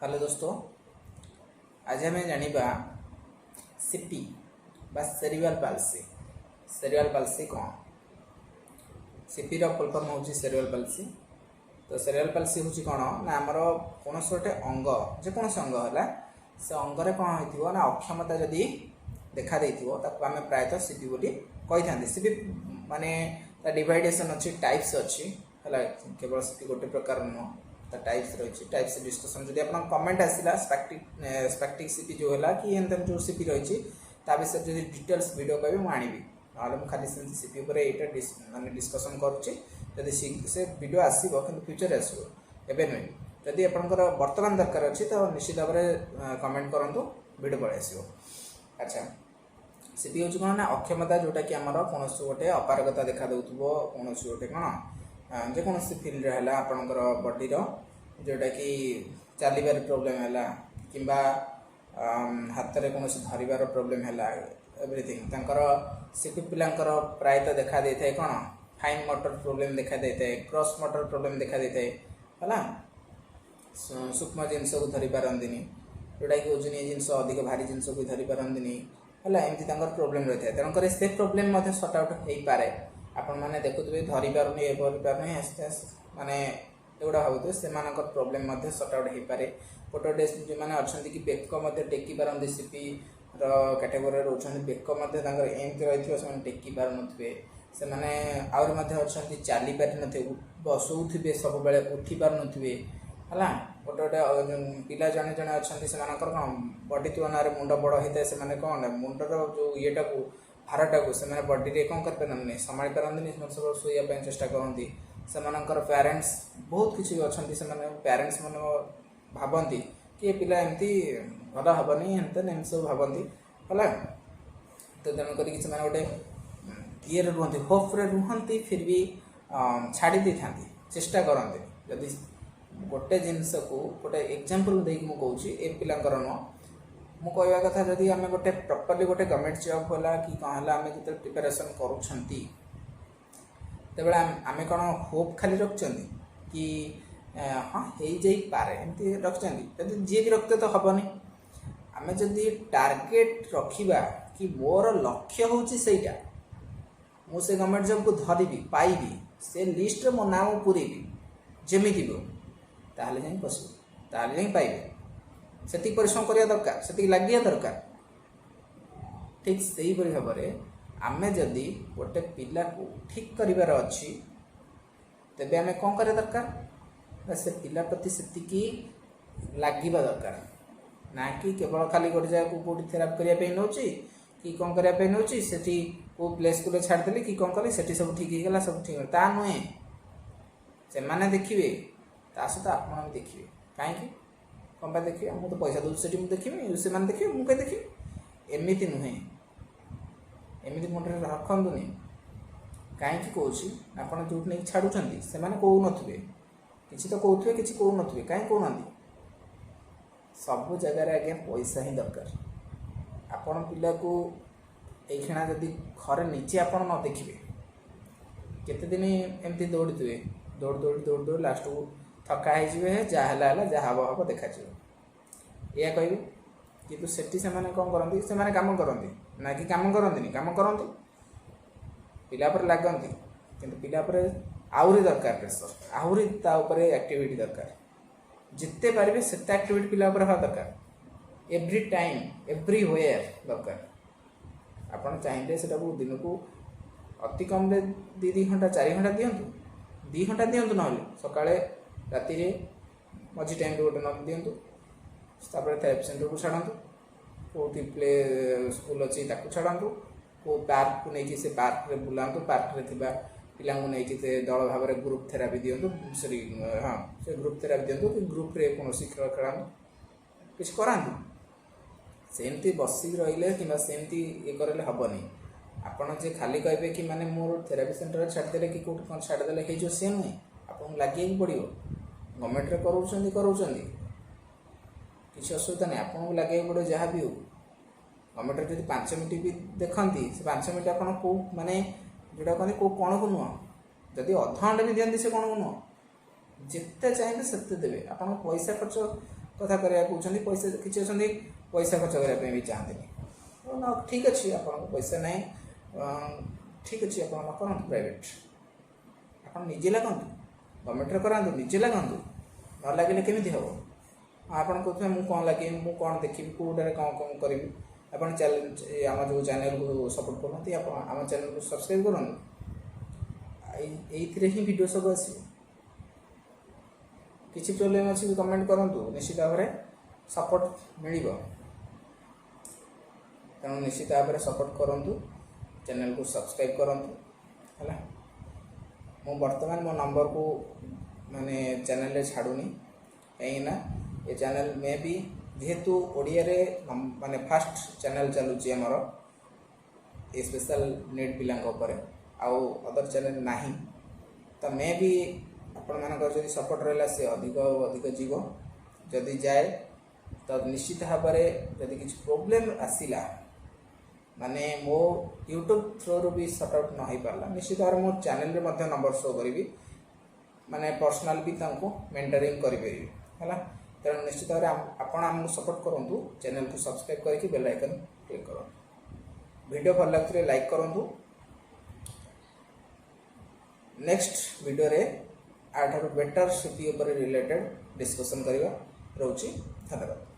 Hello दोस्तों, आज आम जाना सीपी बा सेरिब्रल पाल्सी। सेरिब्रल पाल्सी कौन? सीपी फुल फॉर्म हूँ सेरिब्रल पाल्सी। तो सेरिब्रल पाल्सी हूँ कौन ना आमर कौन गोटे अंग जेकोसी अंग है से अंगरे कौन हो ना अक्षमता जदि देखा आम प्रायतः सीपी बोली कही था। सीपी माने डिवाइडेसन अच्छी टाइप्स अच्छी है, केवल सीपी गोटे प्रकार नुह टाइप्स रही। टाइप्स डिस्कसन जब आप कमेंट आसला स्पैक्टिक सीपी जो है कि एंड जो सीपी रही विषय जो डिटेल्स वीडियो कहे मुझे आनी ना मुझे खाली सीपी माने डिस्कसन करुँच से वीडियो आसो कि फ्यूचर आसो एवं नुहे। जदि आपंकर बर्तमान दरकार अच्छी तो निश्चित भाव में कमेंट करूँ वीडियो पलि आसो। अच्छा, सीपी हूँ कौन ना अक्षमता जोटा कि आमर कौन गोटे अपारगता देखा दूसो कौन गोटे कौन जेकोसी फिल्ड है आपणकर बडीर जोटा कि चलबार प्रोब्लेम है कि हाथ में कौन धरबार प्रोब्लेम है एवरीथिंग सीपी पिलांकर प्रायतः देखा दे था कौन फाइन मोटर प्रोब्लेम देखा दे था, क्रॉस मोटर प्रोब्लेम देखा दे था है। सूक्ष्म जिनस को धरी पारती जोटा कि ओजनिया जिनस अधिक भारी जिनस को धरी पारती है एमती प्रोब्लेम रही है। तेणुकर से प्रोब्लेम सॉर्ट आउट हो पारे। आपण मैंने देखुए धरी पारनी ये पारनी आस्ते आस्ते माने एगुड़ा भावुए से प्रोब्लेम सॉर्ट आउट हो पारे। गोटे गोटे जो मैंने अच्छा कि बेक टेकी पारती सीपी कैटेगोरी रोचे बेक एमती रही से टेकी पार नुए से आहरी अच्छा चली पारि थे बसुवे सब बेले उठी पार नुए है। गोटे गोटे पिला जड़े जड़े अच्छा से कौन बडी तुलन में मुंड बड़ होता है से कौन मुंडर जो येटा को भारटा को से बडी कौन कर संभाली पारती सब शोवा चेष्टा करती। से पेरेन्ट्स बहुत किसी अच्छा से पेरेन्ट्स मन भावती कि ये पिला एमती भल हेनी एम सब भावती है। तो तेणुक गोटे ये रुहति होप्रे रुहति फिर भी छाड़ी दे था चेष्टा करते। जदि गोटे जिनस को गोटे एग्जांपल देकी मुझे ए पिलांकर नुह मु कहवा कथा जदि आम गोटे प्रॉपर्ली गोटे गवर्नमेंट जॉब है कि कौन है आम जो प्रिपेरेसन करुँच तेबे आम कौन होप खाली रखुं कि हाँ हो पारे एमती रखुं जी भी रखते तो हेनी। आम जदि टार्गेट रखा कि मोर लक्ष्य हूँ सहीटा मुझे गवर्नमेंट जॉब को धरबी पाइबी से लिस्ट मो नाम पूरेबी जमी ताहले जाई पशु ताहले जाई पाइबे से परिश्रम करिया दरकार से लगे दरकार। ठीक से भाव में आमे जदि गोटे पिला को ठीक करार अच्छी तेबे आमे कौन करिया दरकार से पिला प्रति सेतिकी लागिबा दरकार ना कि केवल खाली गोटे जगह को कौटी थेरापी करने नौची कि कौन करने नौची से को प्ले स्कूल छाड़देली कि कौन कली से सब ठीक होगा सब ठीक ता नुहे से मैंने देखिए ता सहित आप देखिए कहीं कौन देखिए मुझे तो पैसा दूसरी से देखी से देखिए मुझे देखिए एमती नुहे एमती मुंडे रखनी कहीं कौन आप जो नहीं छाड़ुं से कौ थे कि तो कौथे कि कौ थे कहीं कहना सब जगार आज्ञा पैसा ही दरकार। आपण पिला को यहीना जदि घरे निजे आप न देखिए केते दिन एमती दौड़ी थे दौड़ दौड़ दौड़ दौड़ लास्ट को थका है जहाँ है जहाँ हम हम देखा या कहे कि सेठी से कौन करती से कम करती ना कि कम करती कम करती पिला पर लगती कि पिला पर आहरी दरकार प्रेसर आहरी एक्टिविटी दरकार जिते पारे से एक्टिविटी पिला हवा दरकार एव्री टाइम एव्री वेयर दरकार। आपड़ चाहिए से दिन को अति कम 2 घंटा 4 घंटा दिंतु 2 घंटा दिंतु ना सका राति मझी टाइम गोटे न दिंतु थेरापी सेंटर को छाड़ू कौटी प्ले स्कूल अच्छी छाड़ू को पार्क को लेकिन से पार्क रे बुलांतु पार्क रे थिबा पिला को लेकिन दल भाव में ग्रुप थेरापी दिंतु सरी हाँ से ग्रुप थेरापी दिंतु कि ग्रुप रे कौन खेल खेलातु किसी करातु सेमती बसिक रही कि सेमती ये करें हेनी। आपड़ जे खाली कहे कि माने मोर थेरापी सेंटर छाड़देले कि कौट कौन छाड़देले हो सी नुहे आपको लगे पड़ो गवर्नमेंट करों किसी असुविधा नहीं आपको लगे पड़ो जहाँ भी हो। गवर्नमेंट जब 5 मिनट भी देखती से 5 मिनट आप माने जोटा कहते कौ कौन को नुह जदि अध घंटे भी दिखती से कौन को नुह जिते चाहिए सेते देवे आप पैसा खर्च कथा करा पैसा किसी अच्छा पैसा खर्च करने भी चाहते ना ठीक अच्छे आप पैसा ना ठीक अच्छे आप करूँ प्राइवेट आप निजे लगतु गवर्नमेंट करातु निजे लगतु न लगे केमी हम आप कहते मुझे कौन लगे मुझे कौन देखी कौटे कौन कौन करी आप आम जो चैनल को सपोर्ट करते आम चैनल को सब्सक्राइब करूँ ये वीडियो सब आस किसी प्रोब्लेम अच्छी भी कमेंट करूँ निश्चित भाव में सपोर्ट मिल तेणु निश्चित भाव में सपोर्ट करूँ चैनल को सब्सक्राइब करूँ है मु बर्तमान मो नंबर को माने चैनल रे छाड़ूनी कहीं ये चैनल में भी जेहेतु ओडिया रे माने फास्ट चैनल चलुची आमर ये स्पेशल नीड पिला आउ अदर चैनल नहीं तो मैं भी आपण मानकर जब सपोर्ट रहा से अधिक अधिक जीव जदि जाए तो निश्चित भाव में जदि किसी प्रोब्लेम आसला माने मो यूट्यूब थ्रू भी सॉर्ट आउट न हो पारा निश्चित भाव में मो चैनल रे नंबर शो करी माने पर्सनल भी मेंटरिंग करी है तेणु निश्चित भाव में आपण आमको सपोर्ट करूँ चैनल को सब्सक्राइब करके बेल आइकन क्लिक करूँ वीडियो भल लगे लाइक करूँ नेक्स्ट वीडियो रे आठ बेटर सीपी रिलेटेड डिस्कशन करवा रोची धन्यवाद।